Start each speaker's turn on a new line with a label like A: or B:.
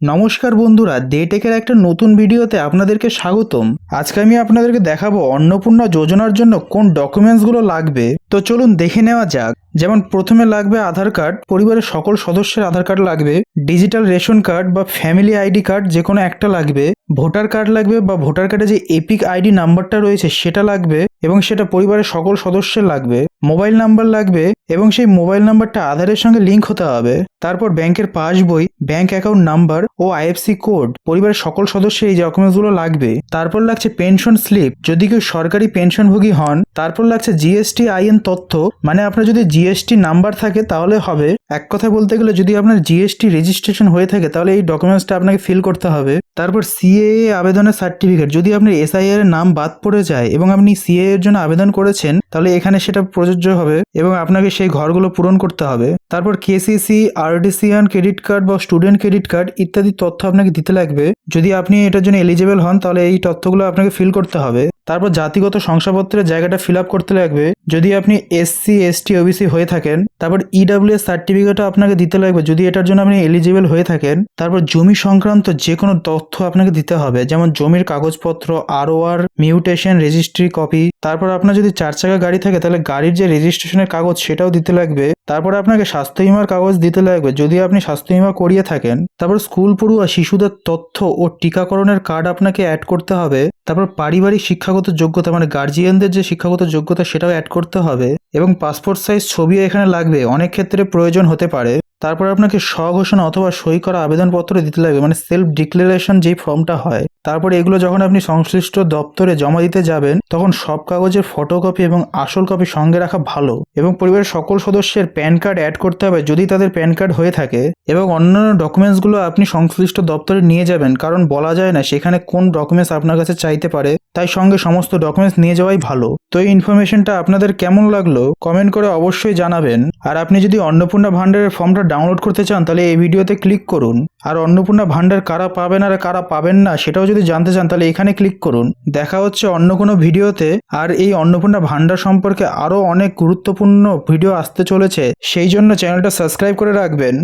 A: নমস্কার বন্ধুরা, ডে টেকের একটা নতুন ভিডিওতে আপনাদেরকে স্বাগতম। আজকে আমি আপনাদেরকে দেখাবো অন্নপূর্ণা যোজনার জন্য কোন ডকুমেন্টসগুলো লাগবে। তো চলুন দেখে নেওয়া যাক। যেমন প্রথমে লাগবে আধার কার্ড, পরিবারের সকল সদস্যের আধার কার্ড লাগবে, ডিজিটাল রেশন কার্ড বা ফ্যামিলি আইডি কার্ড যে কোনো একটা লাগবে, ভোটার কার্ড লাগবে বা ভোটার কার্ডে যে এপিক আইডি নাম্বারটা রয়েছে সেটা লাগবে এবং সেটা পরিবারের সকল সদস্যের লাগবে, মোবাইল নাম্বার লাগবে এবং সেই মোবাইল নাম্বারটা আধারের সঙ্গে লিঙ্ক হতে হবে। তারপর ব্যাংকের পাসবই, ব্যাংক অ্যাকাউন্ট নাম্বার ও আইএফসি কোড, পরিবারের সকল সদস্যের এই ডকুমেন্টসগুলো লাগবে। তারপর লাগছে পেনশন স্লিপ যদি কেউ সরকারি পেনশনভোগী হন। তারপর লাগছে জিএসটি আইএন তথ্য, মানে আপনার যদি জিএসটি নাম্বার থাকে তাহলে হবে। এক কথা বলতে গেলে যদি আপনার জিএসটি রেজিস্ট্রেশন হয়ে থাকে তাহলে এই ডকুমেন্টসটা আপনাকে ফিল করতে হবে। তারপর সিএএ আবেদনের সার্টিফিকেট, যদি আপনার এসআইআর এর নাম বাদ পড়ে যায় এবং আপনি সিএএ এর জন্য আবেদন করেছেন তাহলে এখানে সেটা প্রযোজ্য হবে এবং আপনাকে সেই ঘরগুলো পূরণ করতে হবে। তারপর কেসিসি, আরডিসিএন ক্রেডিট কার্ড বা স্টুডেন্ট ক্রেডিট কার্ড ইত্যাদি তথ্য আপনাকে দিতে লাগবে। যদি আপনি এটার জন্য এলিজিবল হন তাহলে এই তথ্যগুলো আপনাকে ফিল করতে হবে। তারপর জাতিগত শংসাপত্রের জায়গাটা ফিল আপ করতে লাগবে যদি আপনি এসসি, এসটি, ওবিসি হয়ে থাকেন। তারপর ইডাব্লিউএস সার্টিফিকেটও আপনাকে দিতে লাগবে যদি এটার জন্য আপনি এলিজিবল হয়ে থাকেন। তারপর জমি সংক্রান্ত যে কোনো তথ্য আপনাকে দিতে হবে, যেমন জমির কাগজপত্র, আরওআর, মিউটেশন, রেজিস্ট্রি কপি। তারপর আপনার যদি 4 চাকা গাড়ি থাকে তাহলে গাড়ির যে রেজিস্ট্রেশনের কাগজ সেটাও দিতে লাগবে। তারপর আপনাকে স্বাস্থ্য বীমার কাগজ দিতে লাগবে যদি আপনি স্বাস্থ্য বীমা করিয়ে থাকেন। তারপর স্কুল পড়ুয়া শিশুদের তথ্য ও টিকাকরণের কার্ড আপনাকে অ্যাড করতে হবে। তারপর পারিবারিক শিক্ষাগত যোগ্যতা, মানে গার্জিয়ানদের যে শিক্ষাগত যোগ্যতা সেটাও অ্যাড করতে হবে এবং পাসপোর্ট সাইজ ছবিও এখানে লাগবে, অনেক ক্ষেত্রে প্রয়োজন হতে পারে। তারপর আপনাকে স্বঘোষণা অথবা সই করা আবেদনপত্র দিতে লাগবে, মানে সেলফ ডিক্লারেশন যেই ফর্মটা হয়। তারপরে এগুলো যখন আপনি সংশ্লিষ্ট দপ্তরে জমা দিতে যাবেন তখন সব কাগজের ফটোকপি এবং আসল কপি সঙ্গে রাখা ভালো এবং পরিবারের সকল সদস্যের প্যান কার্ড অ্যাড করতে হবে যদি তাদের প্যান কার্ড হয়ে থাকে এবং অন্যান্য ডকুমেন্টসগুলো আপনি সংশ্লিষ্ট দপ্তরে নিয়ে যাবেন, কারণ বলা যায় না সেখানে কোন ডকুমেন্টস আপনার কাছে চাইতে পারে, তাই সঙ্গে সমস্ত ডকুমেন্টস নিয়ে যাওয়াই ভালো। তো এই ইনফরমেশনটা আপনাদের কেমন লাগলো কমেন্ট করে অবশ্যই জানাবেন। আর আপনি যদি অন্নপূর্ণা ভান্ডারের ফর্মটা ডাউনলোড করতে চান তাহলে এই ভিডিওতে ক্লিক করুন। আর অন্নপূর্ণা ভান্ডার কারা পাবেন আর কারা পাবেন না সেটাও যদি জানতে চান তাহলে এখানে ক্লিক করুন। দেখা হচ্ছে অন্য কোনো ভিডিওতে। আর এই অন্নপূর্ণা ভান্ডার সম্পর্কে আরও অনেক গুরুত্বপূর্ণ ভিডিও আসতে চলেছে, সেই জন্য চ্যানেলটা সাবস্ক্রাইব করে রাখবেন।